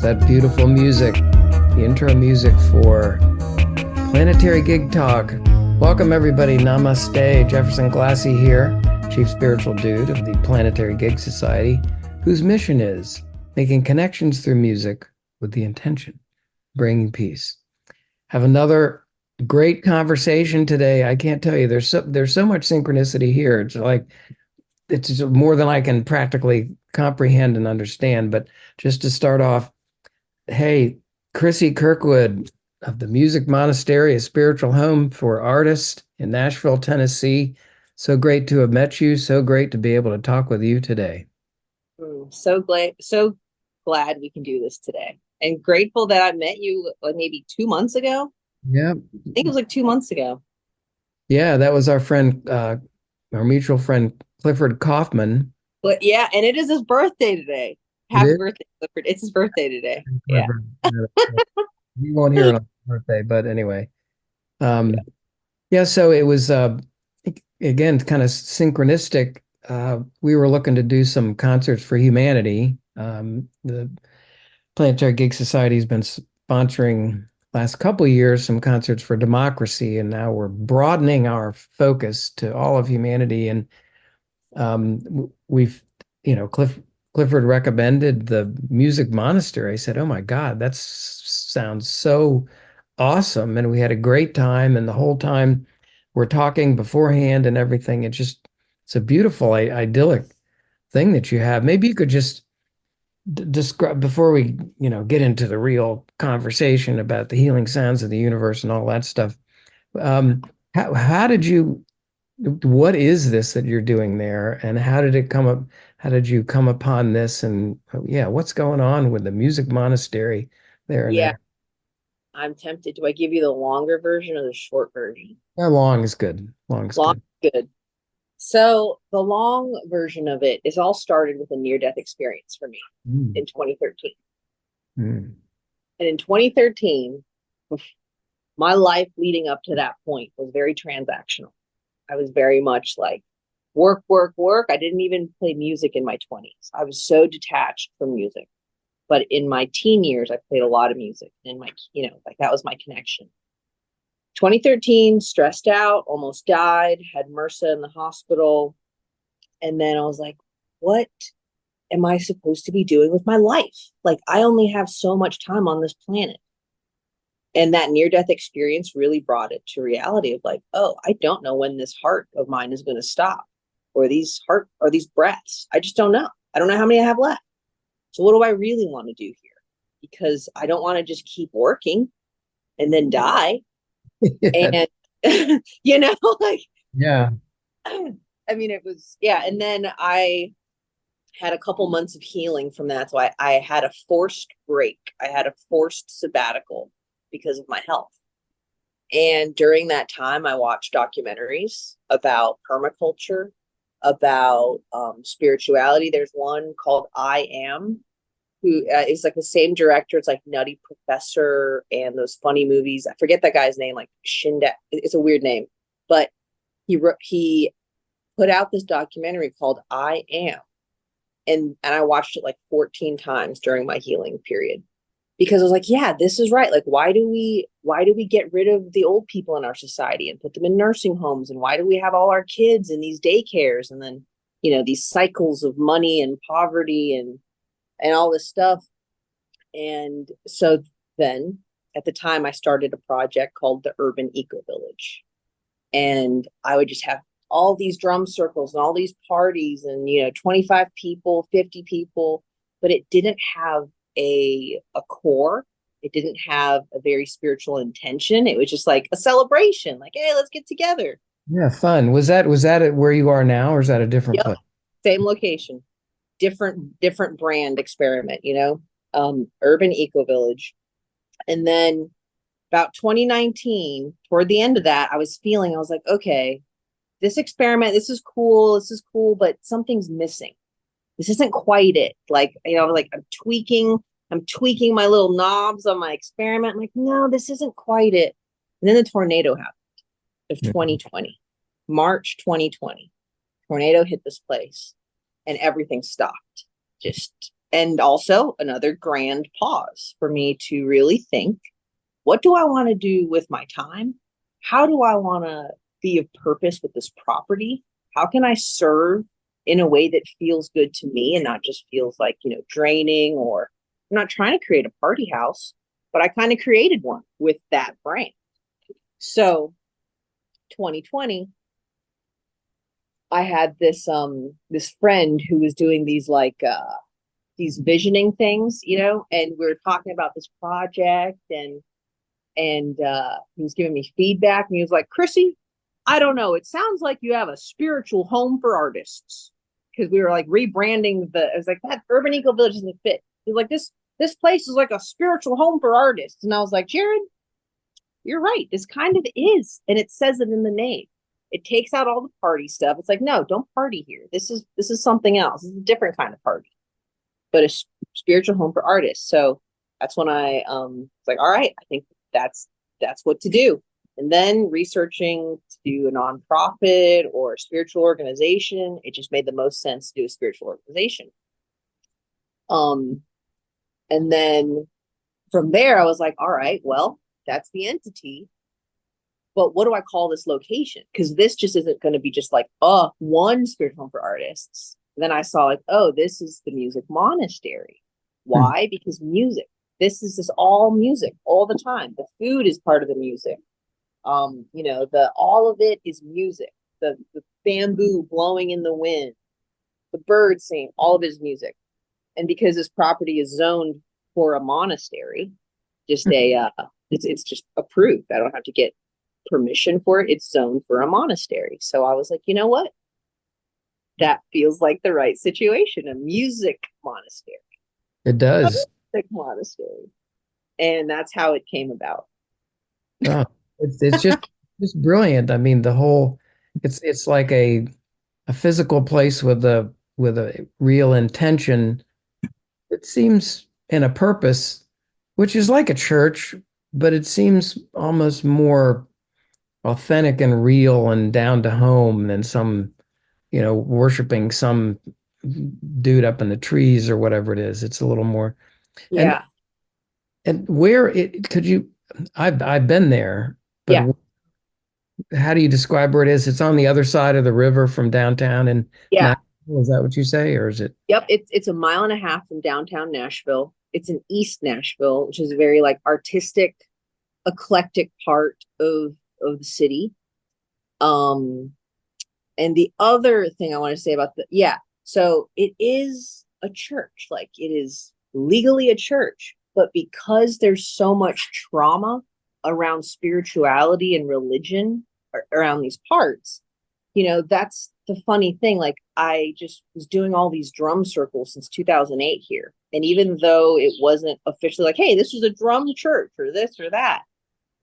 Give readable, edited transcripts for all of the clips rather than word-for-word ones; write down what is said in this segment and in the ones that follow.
that beautiful music, the intro music for Planetary Gig Talk. Welcome everybody, namaste. Jefferson Glassy here, Chief Spiritual Dude of the Planetary Gig Society, whose mission is making connections through music with the intention of bringing peace. Have another great conversation today. I can't tell you, there's so much synchronicity here. It's just more than I can practically comprehend and understand. But just to start off, hey, Chrissy Kirkwood of the Monastery, a spiritual home for artists in Nashville, Tennessee. So great to have met you. So great to be able to talk with you today. So glad we can do this today, and grateful that I met you maybe 2 months ago. Yeah, I think it was like 2 months ago. Yeah, that was our friend, our mutual friend Clifford Kaufman. But yeah, and it is his birthday today. Happy birthday, Clifford! It's his birthday today. Yeah, you won't hear it on his birthday, but anyway, yeah. So it was again kind of synchronistic. We were looking to do some concerts for humanity. The Planetary Gig Society has been sponsoring last couple of years some concerts for democracy, and now we're broadening our focus to all of humanity. And we've, Clifford recommended the Music Monastery. I said, "Oh my God, that sounds so awesome!" And we had a great time. And the whole time we're talking beforehand and everything. It's a beautiful, idyllic thing that you have. Maybe you could just describe before we, get into the real conversation about the healing sounds of the universe and all that stuff. How did you? What is this that you're doing there, and how did it come up? How did you come upon this? And what's going on with the Music Monastery there? Yeah. I'm tempted. Do I give you the longer version or the short version? How long is good? Long is good. So the long version of it is all started with a near-death experience for me in 2013. And in 2013, my life leading up to that point was very transactional. I was very much like work, work, work. I didn't even play music in my 20s. I was so detached from music. But in my teen years, I played a lot of music. And that was my connection. 2013, stressed out, almost died, had MRSA in the hospital. And then I was like, what am I supposed to be doing with my life? Like, I only have so much time on this planet. And that near-death experience really brought it to reality of like, oh, I don't know when this heart of mine is going to stop, or these breaths. I just don't know. I don't know how many I have left. So what do I really want to do here? Because I don't want to just keep working and then die. And, yeah. I mean, it was, And then I had a couple months of healing from that. So I had a forced break. I had a forced sabbatical because of my health. And during that time, I watched documentaries about permaculture, about spirituality. There's one called I Am, who is like the same director. It's like Nutty Professor and those funny movies. I forget that guy's name, like Shinda. It's a weird name, but he put out this documentary called I Am. And I watched it like 14 times during my healing period, because I was like, yeah, this is right. Like, why do we get rid of the old people in our society and put them in nursing homes? And why do we have all our kids in these daycares? And then, these cycles of money and poverty and all this stuff. And so then at the time I started a project called the Urban Eco Village. And I would just have all these drum circles and all these parties and, 25 people, 50 people, but it didn't have a core. It didn't have a very spiritual intention. It was just like a celebration, like, hey, let's get together. Yeah, fun. Was that at where you are now, or is that a different place? Same location, different brand experiment, Urban Eco Village. And then about 2019, toward the end of that, I was like, okay, this experiment, this is cool, but something's missing. This isn't quite it. Like, I'm tweaking my little knobs on my experiment. I'm like, no, this isn't quite it. And then the tornado happened of 2020, March 2020. Tornado hit this place and everything stopped. And also another grand pause for me to really think, what do I want to do with my time? How do I want to be of purpose with this property? How can I serve in a way that feels good to me and not just feels like, draining? Or I'm not trying to create a party house, but I kind of created one with that brand. So 2020, I had this friend who was doing these visioning things, and we were talking about this project, and he was giving me feedback, and he was like, Chrissy, I don't know, it sounds like you have a spiritual home for artists, because we were like rebranding I was like, that urban eco village doesn't fit. He's like, this place is like a spiritual home for artists. And I was like, Jared, you're right, this kind of is, and it says it in the name. It takes out all the party stuff. It's like, no, don't party here. This is something else. This is a different kind of party, but a spiritual home for artists. So that's when I was like, all right, I think that's what to do. And then researching to do a nonprofit or a spiritual organization, it just made the most sense to do a spiritual organization. And then from there, I was like, all right, well, that's the entity. But what do I call this location? Because this just isn't going to be just like, one spiritual home for artists. And then I saw like, oh, this is the music monastery. Why? Because music. This is just all music all the time. The food is part of the music. All of it is music. The bamboo blowing in the wind, the birds sing, all of it is music. And because this property is zoned for a monastery, just it's just approved. I don't have to get permission for it. It's zoned for a monastery. So I was like, you know what? That feels like the right situation. A music monastery. It does. Monastery, and that's how it came about. Oh, it's just brilliant. I mean, it's like a physical place with a real intention. It seems in a purpose, which is like a church, but it seems almost more authentic and real and down to home than some, worshiping some dude up in the trees or whatever it is. It's a little more. Yeah. And where could you, I've been there, but yeah. How do you describe where it is? It's on the other side of the river from downtown. And yeah. Is that what you say, or is it? Yep. It's a mile and a half from downtown Nashville. It's in East Nashville, which is a very like artistic, eclectic part of the city. And the other thing I want to say about so it is a church, like it is legally a church, but because there's so much trauma around spirituality and religion around these parts, that's the funny thing. Like I just was doing all these drum circles since 2008 here. And even though it wasn't officially like, hey, this was a drum church or this or that,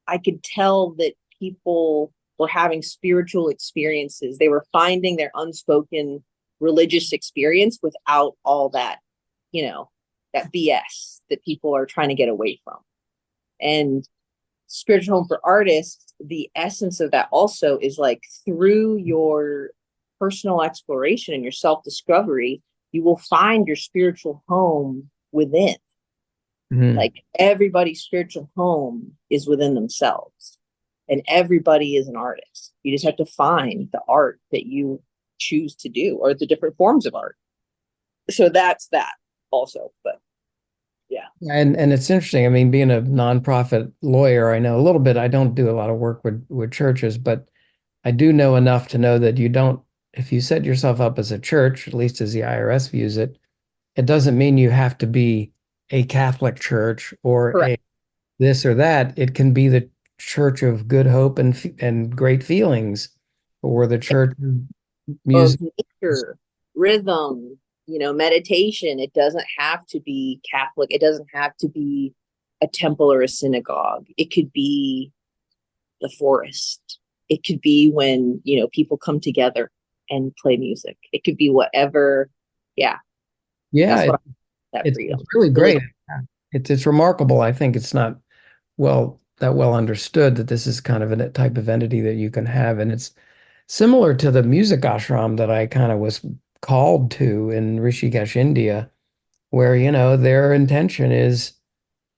I could tell that people were having spiritual experiences. They were finding their unspoken religious experience without all that, that BS that people are trying to get away from. And spiritual home for artists, the essence of that also is like through your personal exploration and your self-discovery, you will find your spiritual home within. Like everybody's spiritual home is within themselves, and everybody is an artist. You just have to find the art that you choose to do, or the different forms of art. So that's that also. But yeah. And it's interesting. I mean, being a nonprofit lawyer, I know a little bit. I don't do a lot of work with churches, but I do know enough to know that if you set yourself up as a church, at least as the IRS views it, it doesn't mean you have to be a Catholic church or Correct. This or that. It can be the church of good hope and great feelings, or the church of music, nature, rhythm, meditation. It doesn't have to be Catholic. It doesn't have to be a temple or a synagogue. It could be the forest. It could be when, people come together and play music. It could be whatever. Yeah. Yeah. It's really great. It's remarkable. I think it's not that well understood that this is kind of a type of entity that you can have. And it's similar to the music ashram that I kind of was called to in Rishikesh, India. where, their intention is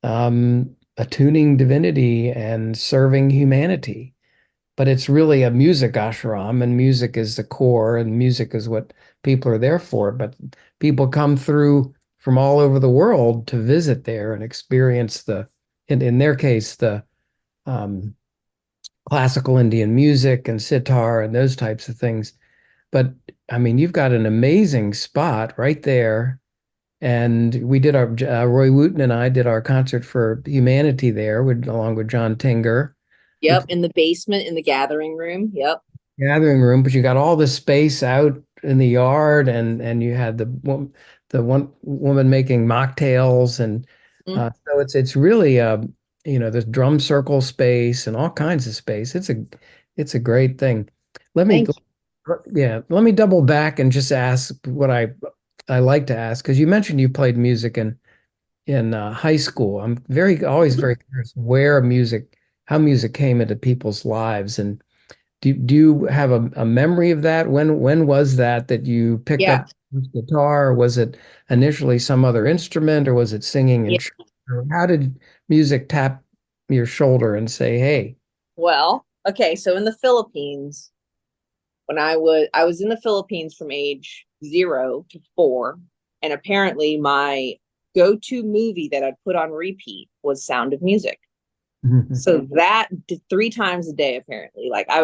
attuning divinity and serving humanity. But it's really a music ashram, and music is the core, and music is what people are there for. But people come through from all over the world to visit there and experience in their case, the um, classical Indian music and sitar and those types of things. But I mean, you've got an amazing spot right there. And we did our, Roy Wooten and I did our concert for humanity there along with John Tinger. We Yep, in the basement, in the gathering room. Yep. gathering room, but you got all the space out in the yard, and you had the one woman making mocktails, and Mm, so it's really there's drum circle space and all kinds of space. It's a great thing. Let me thank you. yeah, let me double back and just ask what I like to ask, because you mentioned you played music in high school. I'm always Mhm. very curious how music came into people's lives. And do you have a memory of that? When was that you picked up Yeah. guitar? Or was it initially some other instrument, or was it singing in Yeah. church? Or how did music tap your shoulder and say, "Hey"? Well, okay, so in the Philippines, when I was in the Philippines from age 0 to 4, and apparently my go-to movie that I'd put on repeat was Sound of Music. So that did 3 times a day, apparently. Like I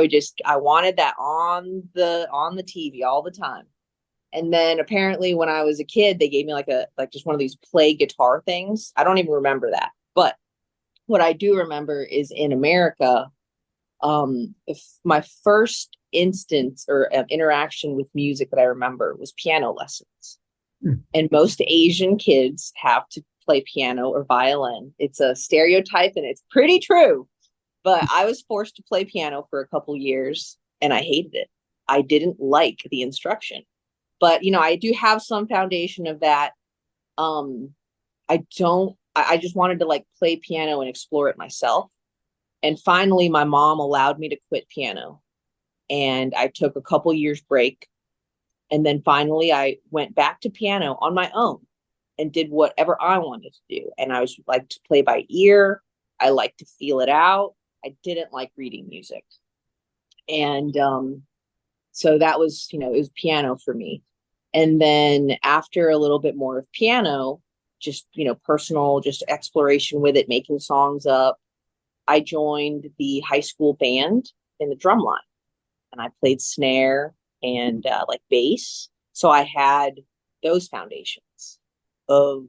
wanted that on the TV all the time. And then apparently when I was a kid, they gave me like just one of these play guitar things. I don't even remember that. But what I do remember is in America, if my first instance or interaction with music that I remember was piano lessons. And most Asian kids have to play piano or violin. It's a stereotype and it's pretty true. But I was forced to play piano for a couple years and I hated it. I didn't like the instruction. But I do have some foundation of that. Um I don't I just wanted to like play piano and explore it myself. And finally my mom allowed me to quit piano. And I took a couple years break. And then finally I went back to piano on my own and did whatever I wanted to do. And I was like to play by ear. I like to feel it out. I didn't like reading music. And so that was, it was piano for me. And then after a little bit more of piano, just, personal, just exploration with it, making songs up, I joined the high school band in the drum line and I played snare and like bass. So I had those foundations of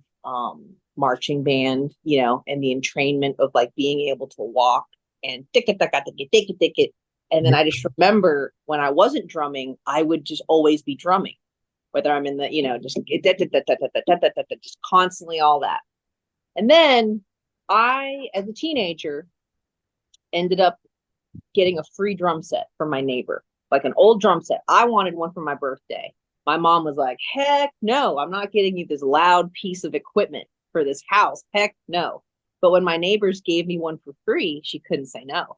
marching band, and the entrainment of like being able to walk and tick it, tick it, tick it, tick it. And then I just remember when I wasn't drumming, I would just always be drumming, whether I'm in the, just constantly all that. And then I, as a teenager, ended up getting a free drum set from my neighbor, like an old drum set. I wanted one for my birthday. My mom was like, heck no, I'm not getting you this loud piece of equipment for this house. Heck no. But when my neighbors gave me one for free, she couldn't say no.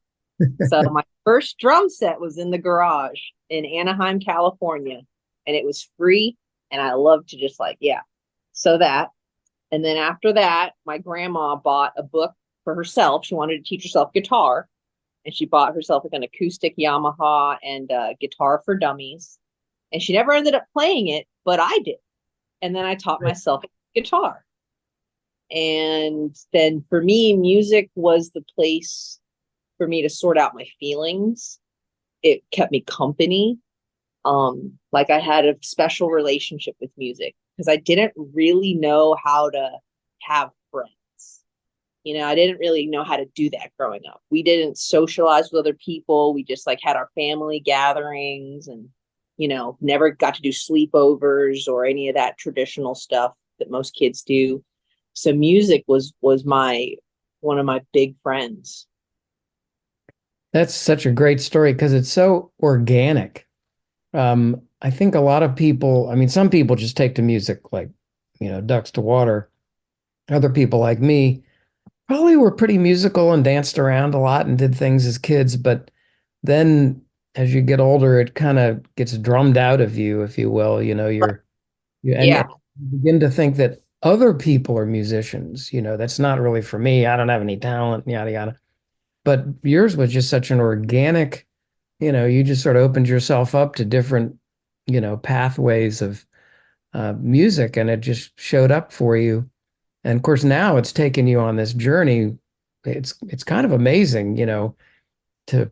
So my first drum set was in the garage in Anaheim, California, and it was free. And I love to just like, yeah. So that. And then after that, my grandma bought a book for herself. She wanted to teach herself guitar, and she bought herself like an acoustic Yamaha and guitar for dummies. And she never ended up playing it, but I did. And then I taught myself guitar. And then for me, music was the place for me to sort out my feelings. It kept me company. Like I had a special relationship with music because I didn't really know how to have friends. I didn't really know how to do that growing up. We didn't socialize with other people. We just like had our family gatherings and, never got to do sleepovers or any of that traditional stuff that most kids do. So music was my one of my big friends. That's such a great story because it's so organic. I think a lot of people, I mean, some people just take to music like, ducks to water. Other people like me probably were pretty musical and danced around a lot and did things as kids, but then as you get older, it kind of gets drummed out of you, if you will. You Yeah. and you begin to think that other people are musicians, that's not really for me. I don't have any talent, yada yada. But yours was just such an organic, you just sort of opened yourself up to different, pathways of music, and it just showed up for you. And of course, now it's taken you on this journey. It's kind of amazing, to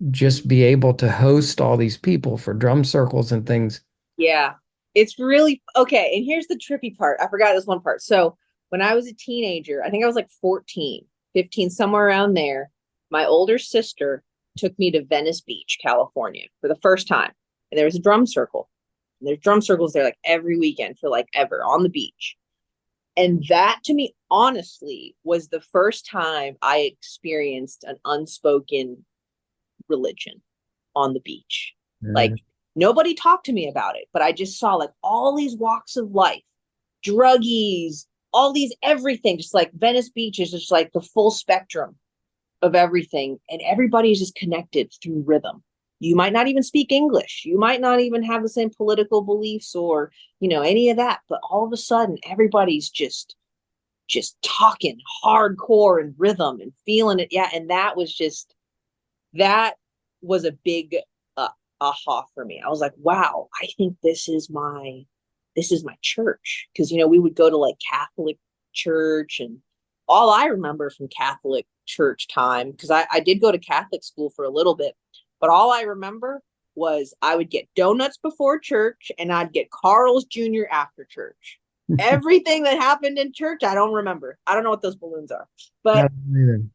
just be able to host all these people for drum circles and things. Yeah. It's really okay. And here's the trippy part. I forgot this one part. So when I was a teenager, I think I was like 14, 15, somewhere around there, my older sister took me to Venice Beach, California for the first time. And there was a drum circle. And there's drum circles there like every weekend for like ever on the beach. And that to me, honestly, was the first time I experienced an unspoken religion on the beach. Like nobody talked to me about it, but I just saw like all these walks of life, druggies, all these everything, just like Venice Beach is just like the full spectrum of everything. And everybody is just connected through rhythm. You might not even speak English. You might not even have the same political beliefs or, any of that. But all of a sudden, everybody's just talking hardcore and rhythm and feeling it. Yeah. And that was a big aha for me. I was like, wow, I think this is my church. Because, we would go to like Catholic church, and all I remember from Catholic church time, because I did go to Catholic school for a little bit, but all I remember was I would get donuts before church and I'd get Carl's Jr. after church. Everything that happened in church, I don't remember. I don't know what those balloons are, but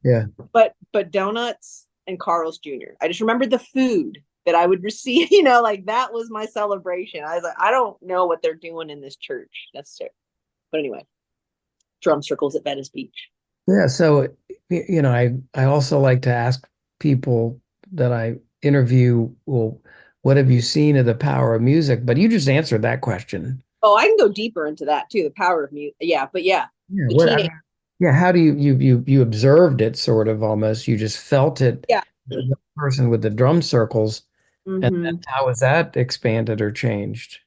yeah, but donuts and Carl's Jr. I just remembered the food that I would receive, like that was my celebration. I was like, I don't know what they're doing in this church necessarily. But anyway, drum circles at Venice Beach. yeah. So, I also like to ask people that I interview, well, what have you seen of the power of music? But you just answered that question. Oh, I can go deeper into that too, the power of music. Yeah, but yeah, Yeah, the teenage. yeah. How do you observed it sort of almost? You just felt it, Yeah. the person with the drum circles, and then Mm-hmm. how has that expanded or changed?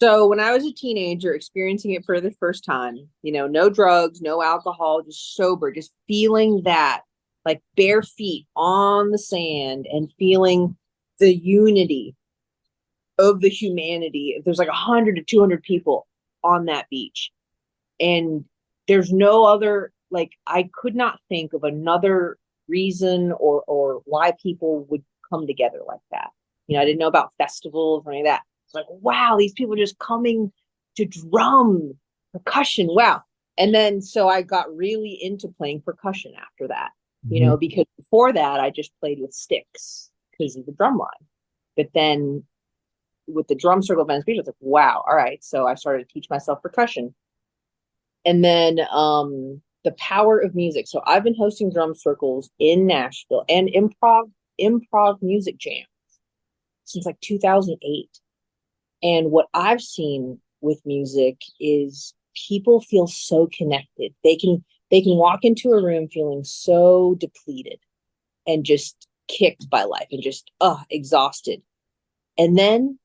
So when I was a teenager, experiencing it for the first time, no drugs, no alcohol, just sober, just feeling that like bare feet on the sand and feeling the unity of the humanity. There's like 100 to 200 people on that beach. And there's no other, like, I could not think of another reason or why people would come together like that. I didn't know about festivals or any of that. It's like, wow, these people are just coming to drum, percussion. Wow. And then so I got really into playing percussion after that, Mhm. because before that I just played with sticks because of the drum line. But then with the drum circle of Venice Beach, I was like, wow, all right. So I started to teach myself percussion. And then the power of music. So I've been hosting drum circles in Nashville and improv music jams since like 2008. And what I've seen with music is people feel so connected. They can walk into a room feeling so depleted and just kicked by life and just exhausted. And then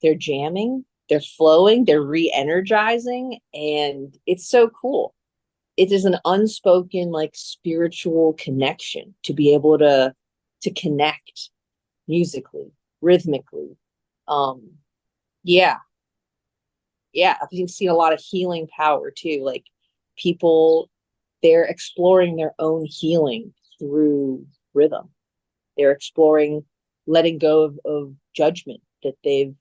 they're jamming, they're flowing, they're re-energizing, and it's so cool. It is an unspoken like spiritual connection to be able to connect musically, rhythmically. Um, yeah, yeah, I've seen a lot of healing power too. Like people, they're exploring their own healing through rhythm. They're exploring letting go of judgment that they've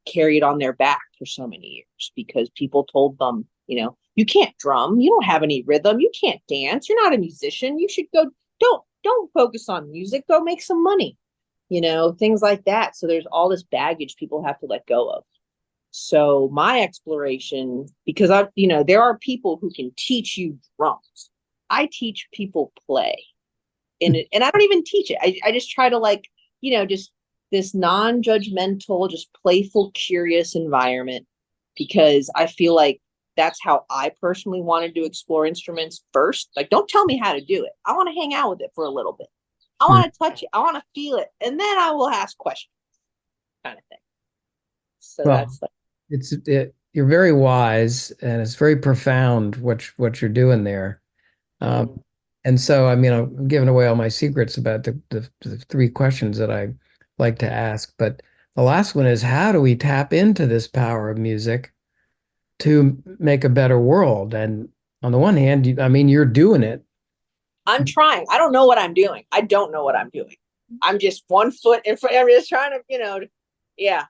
carried on their back for so many years because people told them, you can't drum, you don't have any rhythm, you can't dance, you're not a musician, you should go, don't focus on music, go make some money, things like that. So there's all this baggage people have to let go of. So my exploration, because there are people who can teach you drums. I teach people play in it, and I don't even teach it. I just try to just this non-judgmental, just playful, curious environment because I feel like that's how I personally wanted to explore instruments first. Like, don't tell me how to do it. I want to hang out with it for a little bit. I want to touch it. I want to feel it. And then I will ask questions kind of thing. So Well, that's like, it's you're very wise, and it's very profound what you're doing there. Um, Mm. and so, I mean, I'm giving away all my secrets about the three questions that I like to ask. But the last one is, how do we tap into this power of music to make a better world? And on the one hand, I mean, you're doing it. I'm trying. I don't know what I'm doing. I don't know what I'm doing. I'm just one foot in front. I'm just trying to, yeah.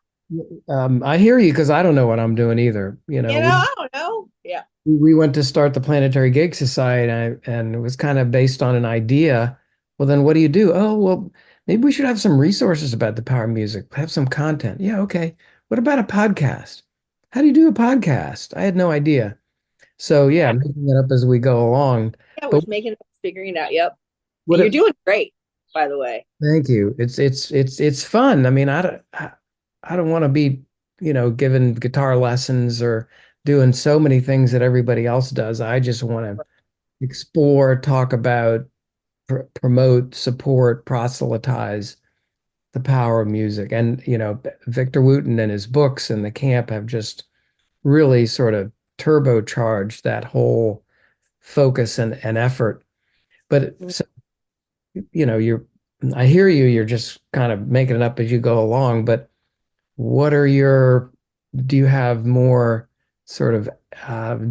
I hear you because I don't know what I'm doing either. I don't know. Yeah. We went to start the Planetary Gig Society, and it was kind of based on an idea. Well, then what do you do? Oh, well, maybe we should have some resources about the power of music, have some content. Yeah, okay. What about a podcast? How do you do a podcast? I had no idea. So yeah, Yeah. making it up as we go along. Yeah. We're But figuring it out. Yep. what And you're it, doing great, by the way. thank you. It's fun. I mean, I don't want to be, giving guitar lessons or doing so many things that everybody else does. I just want to explore, talk about, promote, support, proselytize the power of music. And, Victor Wooten and his books and the camp have just really sort of turbocharged that whole focus and effort. But Mm. so, I hear you, you're just kind of making it up as you go along, but what are do you have more sort of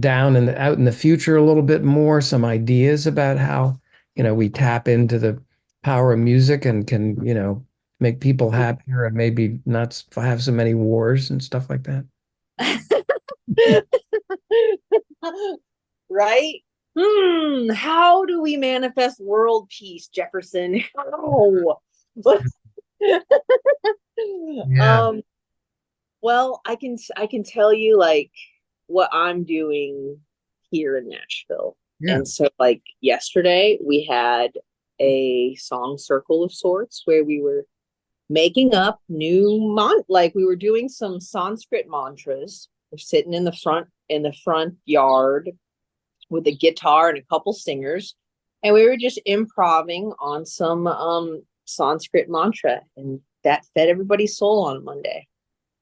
down in out in the future a little bit more, some ideas about how, we tap into the power of music and can, make people happier and maybe not have so many wars and stuff like that? Right? How do we manifest world peace, Jefferson? How? Yeah. um, well, I can tell you like what I'm doing here in Nashville. Yeah. And so like yesterday we had a song circle of sorts where we were making up like we were doing some Sanskrit mantras. We're sitting in the front yard with a guitar and a couple singers, and we were just improvising on some Sanskrit mantra, and that fed everybody's soul on Monday.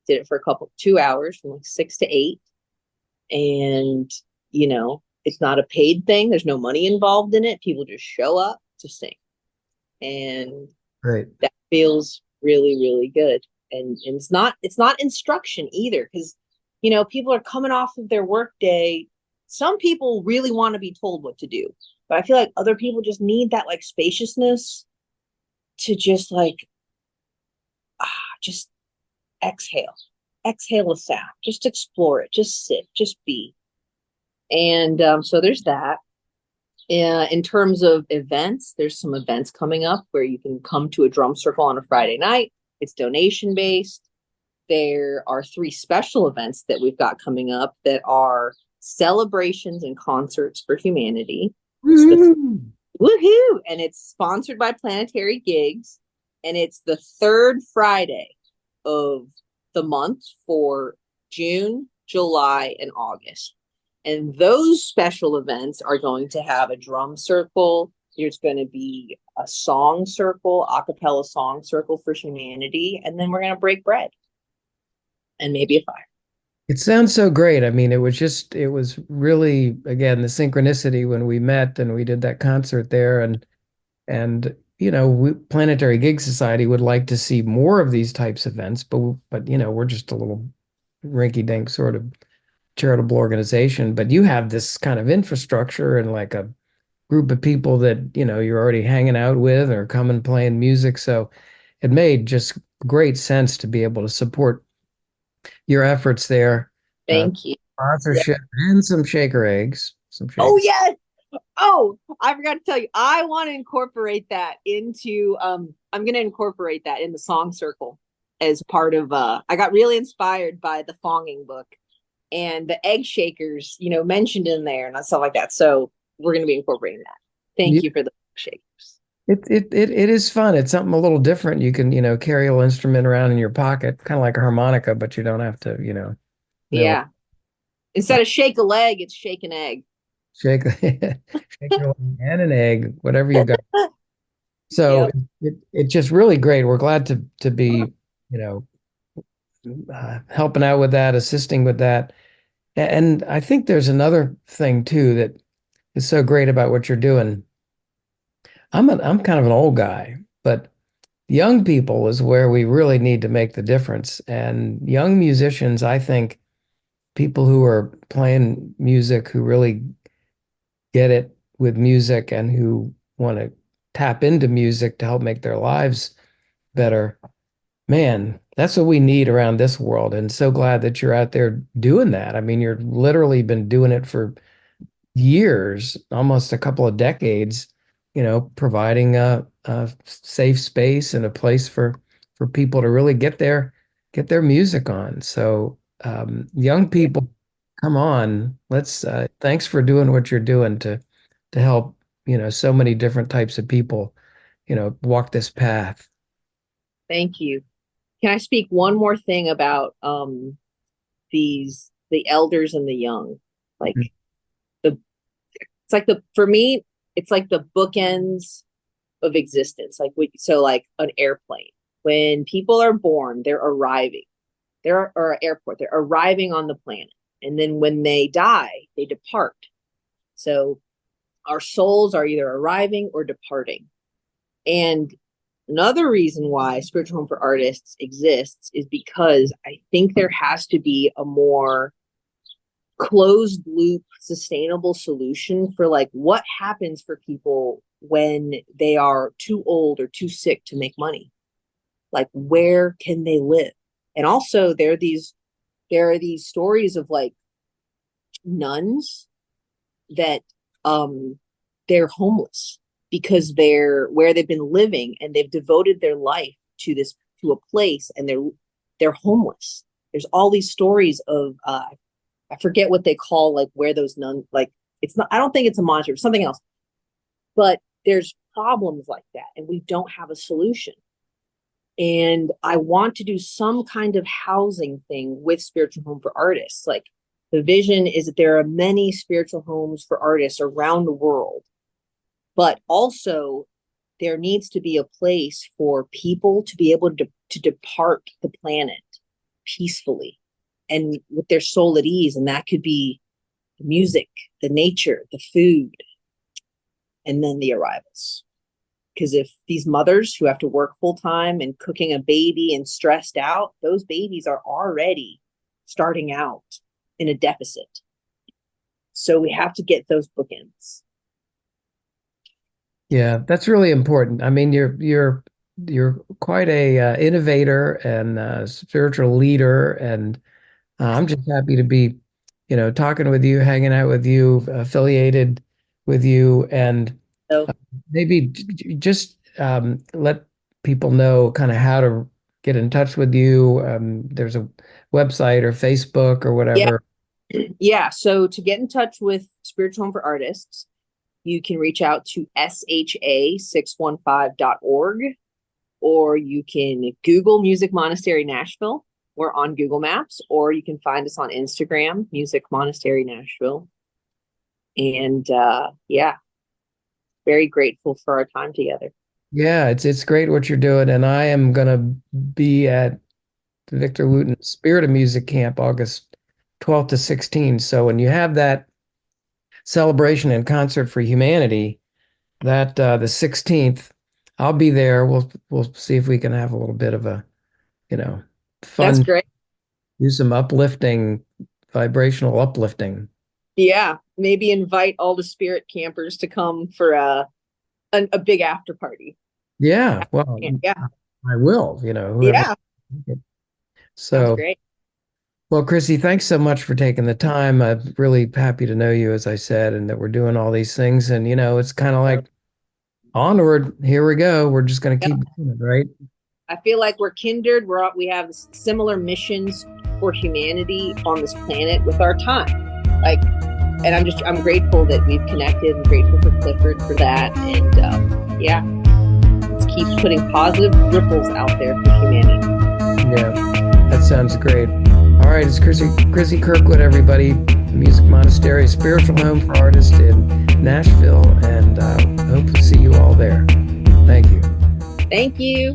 Did it for 2 hours from like 6 to 8, and it's not a paid thing. There's no money involved in it. People just show up to sing, and Great. that feels really really good. And it's not instruction either, because people are coming off of their work day. Some people really want to be told what to do, but I feel like other people just need that like spaciousness to just like just exhale a sound, just explore it, just sit, just be. And so there's that. In terms of events, there's some events coming up where you can come to a drum circle on a Friday night. It's donation based. There are 3 special events that we've got coming up that are celebrations and concerts for humanity. It's the woohoo, and it's sponsored by Planetary Gigs, and it's the 3rd Friday of the month for June, July, and August. And those special events are going to have a drum circle. There's going to be a song circle, a cappella song circle for humanity, and then we're going to break bread and maybe a fire. It sounds so great. I mean, it was really, again, the synchronicity when we met and we did that concert there. And, Planetary Gig Society would like to see more of these types of events, but, we're just a little rinky-dink sort of charitable organization. But you have this kind of infrastructure and like a group of people that, you're already hanging out with or coming playing music. So it made just great sense to be able to support your efforts there. Thank you. Yeah. Sponsorship and some shaker eggs. Some Oh shaker. yes. Oh, I forgot to tell you. I want to incorporate that into I'm going to incorporate that in the song circle as part of I got really inspired by the Fonging book and the egg shakers, mentioned in there and stuff like that. So we're going to be incorporating that. Thank you for the shakers. It is fun. It's something a little different. You can, carry a little instrument around in your pocket, kind of like a harmonica, but you don't have to, really Yeah. Instead of shake a leg, it's shake an egg. shake, shake your leg and an egg, whatever you got. So Yep. it's just really great. We're glad to be, helping out with that, assisting with that. And I think there's another thing too that is so great about what you're doing. I'm kind of an old guy, but young people is where we really need to make the difference. And young musicians, I think people who are playing music who really get it with music and who want to tap into music to help make their lives better. Man, that's what we need around this world. And so glad that you're out there doing that. I mean, you're literally been doing it for years, almost a couple of decades, providing a safe space and a place for people to really get their music on. So young people, come on, let's thanks for doing what you're doing to help, so many different types of people, walk this path. Thank you. Can I speak one more thing about the elders and the young? Like the it's like the for me, it's like the bookends of existence. Like an airplane. When people are born, they're arriving. Or an airport, they're arriving on the planet. And then when they die, they depart. So our souls are either arriving or departing. And another reason why Spiritual Home for Artists exists is because I think there has to be a more closed loop, sustainable solution for like what happens for people when they are too old or too sick to make money. Like, where can they live? And also there are these stories of like nuns that they're homeless because they're where they've been living and they've devoted their life to a place, and they're homeless. There's all these stories of I forget what they call like where those nuns, like, it's not, I don't think it's a monastery, it's something else. But there's problems like that and we don't have a solution. And I want to do some kind of housing thing with Spiritual Home for Artists. Like, the vision is that there are many spiritual homes for artists around the world, but also there needs to be a place for people to be able to depart the planet peacefully and with their soul at ease. And that could be the music, the nature, the food, and then the arrivals. Because if these mothers who have to work full time and cooking a baby and stressed out, those babies are already starting out in a deficit. So we have to get those bookends. Yeah, that's really important. I mean, you're quite a innovator and spiritual leader, and I'm just happy to be, talking with you, hanging out with you, affiliated with you, and So maybe just let people know kind of how to get in touch with you. There's a website or Facebook or whatever. yeah. So to get in touch with Spiritual Home for Artists, you can reach out to sha615.org, or you can Google Music Monastery Nashville. We're on Google Maps, or you can find us on Instagram, Music Monastery Nashville. And yeah, very grateful for our time together. Yeah, it's great what you're doing, and I am gonna be at Victor Wooten Spirit of Music Camp August 12th to 16th. So when you have that celebration and concert for humanity, that the 16th, I'll be there. We'll see if we can have a little bit of a, That's fun, great. do some uplifting, vibrational uplifting. Yeah, maybe invite all the spirit campers to come for a big after party. Yeah, well, Yeah, I will, whoever. yeah, sounds So, great. well, Chrissy, thanks so much for taking the time. I'm really happy to know you, as I said, and that we're doing all these things. And, it's kind of like onward, here we go. We're just going to keep doing it, right? I feel like we're kindred. We have similar missions for humanity on this planet with our time. Like, and I'm grateful that we've connected, and grateful for Clifford for that. And yeah, let's keep putting positive ripples out there for humanity. Yeah, that sounds great. All right, it's Chrissy Kirkwood, everybody. Music Monastery, spiritual home for artists in Nashville, and hope to see you all there. Thank you. Thank you.